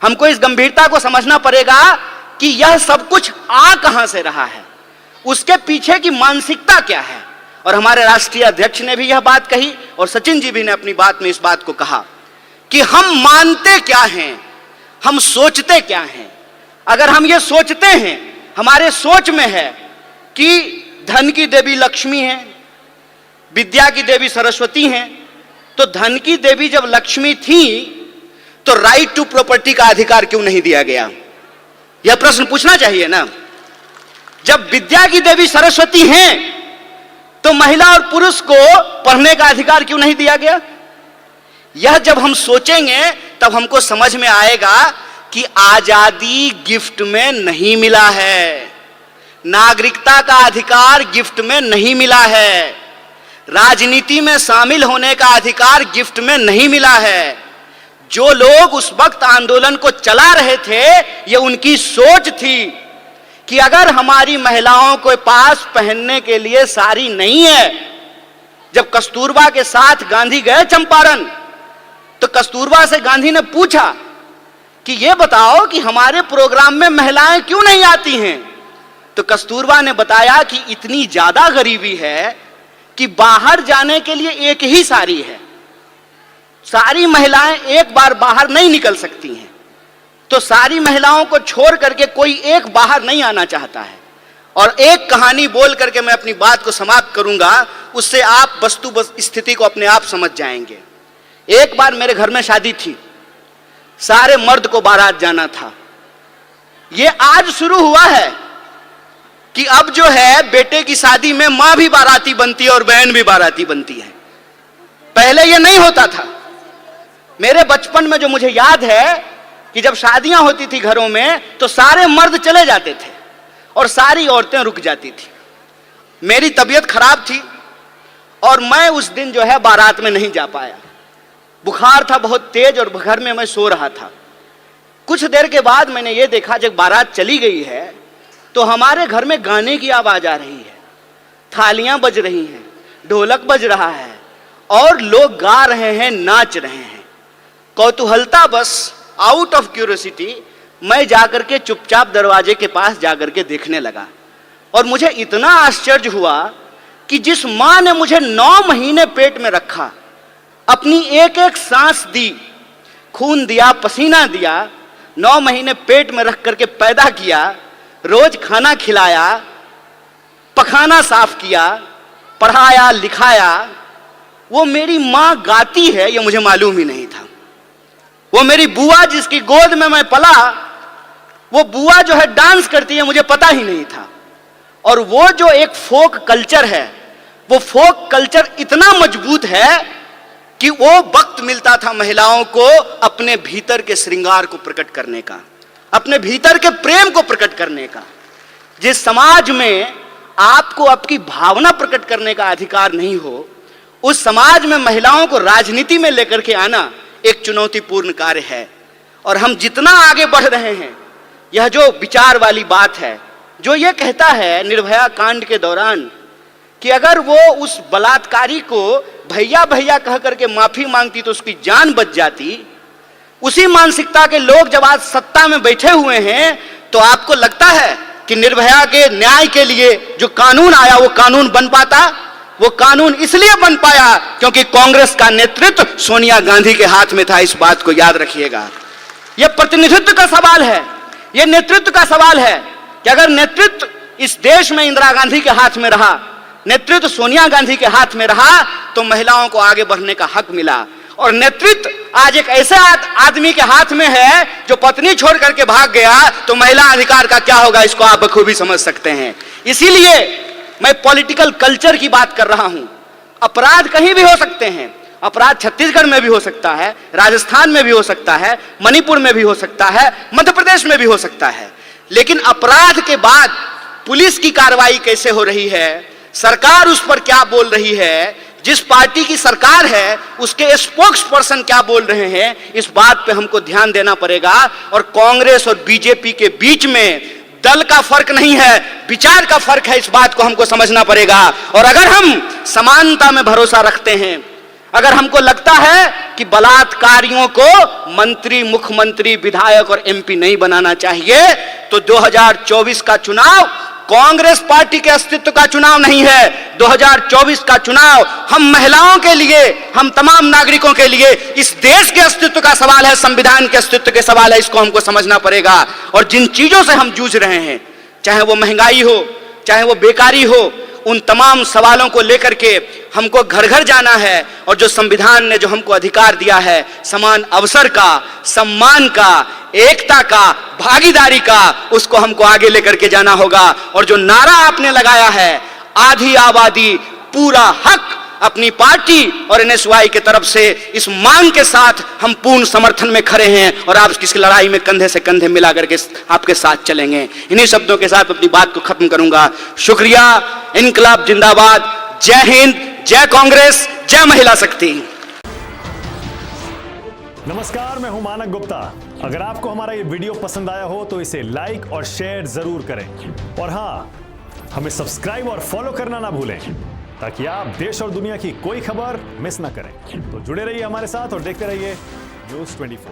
हमको इस गंभीरता को समझना पड़ेगा कि यह सब कुछ आ कहां से रहा है, उसके पीछे की मानसिकता क्या है। और हमारे राष्ट्रीय अध्यक्ष ने भी यह बात कही और सचिन जी भी ने अपनी बात में इस बात को कहा कि हम मानते क्या हैं, हम सोचते क्या हैं। अगर हम ये सोचते हैं, हमारे सोच में है कि धन की देवी लक्ष्मी है, विद्या की देवी सरस्वती हैं, तो धन की देवी जब लक्ष्मी थी तो राइट टू प्रॉपर्टी का अधिकार क्यों नहीं दिया गया? यह प्रश्न पूछना चाहिए ना। जब विद्या की देवी सरस्वती हैं तो महिला और पुरुष को पढ़ने का अधिकार क्यों नहीं दिया गया? यह जब हम सोचेंगे तब हमको समझ में आएगा कि आजादी गिफ्ट में नहीं मिला है, नागरिकता का अधिकार गिफ्ट में नहीं मिला है, राजनीति में शामिल होने का अधिकार गिफ्ट में नहीं मिला है। जो लोग उस वक्त आंदोलन को चला रहे थे, ये उनकी सोच थी कि अगर हमारी महिलाओं के पास पहनने के लिए साड़ी नहीं है। जब कस्तूरबा के साथ गांधी गए चंपारण, तो कस्तूरबा से गांधी ने पूछा कि ये बताओ कि हमारे प्रोग्राम में महिलाएं क्यों नहीं आती हैं? तो कस्तूरबा ने बताया कि इतनी ज्यादा गरीबी है कि बाहर जाने के लिए एक ही साड़ी है, सारी महिलाएं एक बार बाहर नहीं निकल सकती हैं, तो सारी महिलाओं को छोड़ करके कोई एक बाहर नहीं आना चाहता है। और एक कहानी बोल करके मैं अपनी बात को समाप्त करूंगा, उससे आप वस्तु स्थिति को अपने आप समझ जाएंगे। एक बार मेरे घर में शादी थी, सारे मर्द को बारात जाना था। ये आज शुरू हुआ है कि अब जो है बेटे की शादी में मां भी बाराती बनती है और बहन भी बाराती बनती है। पहले ये नहीं होता था। मेरे बचपन में जो मुझे याद है कि जब शादियां होती थी घरों में तो सारे मर्द चले जाते थे और सारी औरतें रुक जाती थी। मेरी तबीयत खराब थी और मैं उस दिन जो है बारात में नहीं जा पाया। बुखार था बहुत तेज और घर में मैं सो रहा था। कुछ देर के बाद मैंने ये देखा, जब बारात चली गई है तो हमारे घर में गाने की आवाज आ रही है, थालियां बज रही हैं, ढोलक बज रहा है और लोग गा रहे हैं, नाच रहे हैं। कौतूहलता बस, आउट ऑफ क्यूरियोसिटी, मैं जाकर के चुपचाप दरवाजे के पास जाकर के देखने लगा। और मुझे इतना आश्चर्य हुआ कि जिस मां ने मुझे 9 महीने पेट में रखा, अपनी एक एक सांस दी, खून दिया, पसीना दिया, 9 महीने पेट में रख करके पैदा किया, रोज खाना खिलाया, पखाना साफ किया, पढ़ाया लिखाया, वो मेरी मां गाती है ये मुझे मालूम ही नहीं था। वो मेरी बुआ जिसकी गोद में मैं पला, वो बुआ जो है डांस करती है, मुझे पता ही नहीं था। और वो जो एक फोक कल्चर है, वो फोक कल्चर इतना मजबूत है कि वो वक्त मिलता था महिलाओं को अपने भीतर के श्रृंगार को प्रकट करने का, अपने भीतर के प्रेम को प्रकट करने का। जिस समाज में आपको आपकी भावना प्रकट करने का अधिकार नहीं हो, उस समाज में महिलाओं को राजनीति में लेकर के आना एक चुनौतीपूर्ण कार्य है। और हम जितना आगे बढ़ रहे हैं, यह जो विचार वाली बात है, जो ये कहता है निर्भया कांड के दौरान कि अगर वो उस बलात्कारी को भैया भैया कह करके माफी मांगती तो उसकी जान बच जाती, उसी मानसिकता के लोग जब आज सत्ता में बैठे हुए हैं, तो आपको लगता है कि निर्भया के न्याय के लिए जो कानून आया वो कानून बन पाता? वो कानून इसलिए बन पाया क्योंकि कांग्रेस का नेतृत्व सोनिया गांधी के हाथ में था। इस बात को याद रखिएगा। यह प्रतिनिधित्व का सवाल है, यह नेतृत्व का सवाल है कि अगर नेतृत्व इस देश में इंदिरा गांधी के हाथ में रहा, नेतृत्व सोनिया गांधी के हाथ में रहा, तो महिलाओं को आगे बढ़ने का हक मिला। और नेतृत्व आज एक ऐसे आदमी के हाथ में है जो पत्नी छोड़ करके भाग गया, तो महिला अधिकार का क्या होगा, इसको आप बखूबी समझ सकते हैं। इसीलिए मैं पॉलिटिकल कल्चर की बात कर रहा हूं। अपराध कहीं भी हो सकते हैं, अपराध छत्तीसगढ़ में भी हो सकता है, राजस्थान में भी हो सकता है, मणिपुर में भी हो सकता है, मध्य प्रदेश में भी हो सकता है। लेकिन अपराध के बाद पुलिस की कार्रवाई कैसे हो रही है, सरकार उस पर क्या बोल रही है, जिस पार्टी की सरकार है उसके स्पोक्स पर्सन क्या बोल रहे हैं, इस बात पे हमको ध्यान देना पड़ेगा। और कांग्रेस और बीजेपी के बीच में दल का फर्क नहीं है, विचार का फर्क है। इस बात को हमको समझना पड़ेगा। और अगर हम समानता में भरोसा रखते हैं, अगर हमको लगता है कि बलात्कारियों को मंत्री, मुख्यमंत्री, विधायक और एमपी नहीं बनाना चाहिए, तो 2024 का चुनाव कांग्रेस पार्टी के अस्तित्व का चुनाव नहीं है। 2024 का चुनाव हम महिलाओं के लिए, हम तमाम नागरिकों के लिए, इस देश के अस्तित्व का सवाल है, संविधान के अस्तित्व के सवाल है। इसको हमको समझना पड़ेगा। और जिन चीजों से हम जूझ रहे हैं, चाहे वो महंगाई हो, चाहे वो बेकारी हो, उन तमाम सवालों को लेकर के हमको घर घर जाना है। और जो संविधान ने जो हमको अधिकार दिया है, समान अवसर का, सम्मान का, एकता का, भागीदारी का, उसको हमको आगे लेकर के जाना होगा। और जो नारा आपने लगाया है, आधी आबादी पूरा हक, अपनी पार्टी और एनएसवाई की तरफ से इस मांग के साथ हम पूर्ण समर्थन में खड़े हैं और आप किस लड़ाई में कंधे से कंधे मिला करके आपके साथ चलेंगे। इन्हीं शब्दों के साथ अपनी बात को खत्म करूंगा। शुक्रिया। इनकलाब जिंदाबाद। जय हिंद, जय कांग्रेस, जय महिला शक्ति। नमस्कार, मैं हूं मानक गुप्ता। अगर आपको हमारा ये वीडियो पसंद आया हो तो इसे लाइक और शेयर जरूर करें। और हां, हमें सब्सक्राइब और फॉलो करना ना भूलें, ताकि आप देश और दुनिया की कोई खबर मिस ना करें। तो जुड़े रहिए हमारे साथ और देखते रहिए न्यूज़ 24।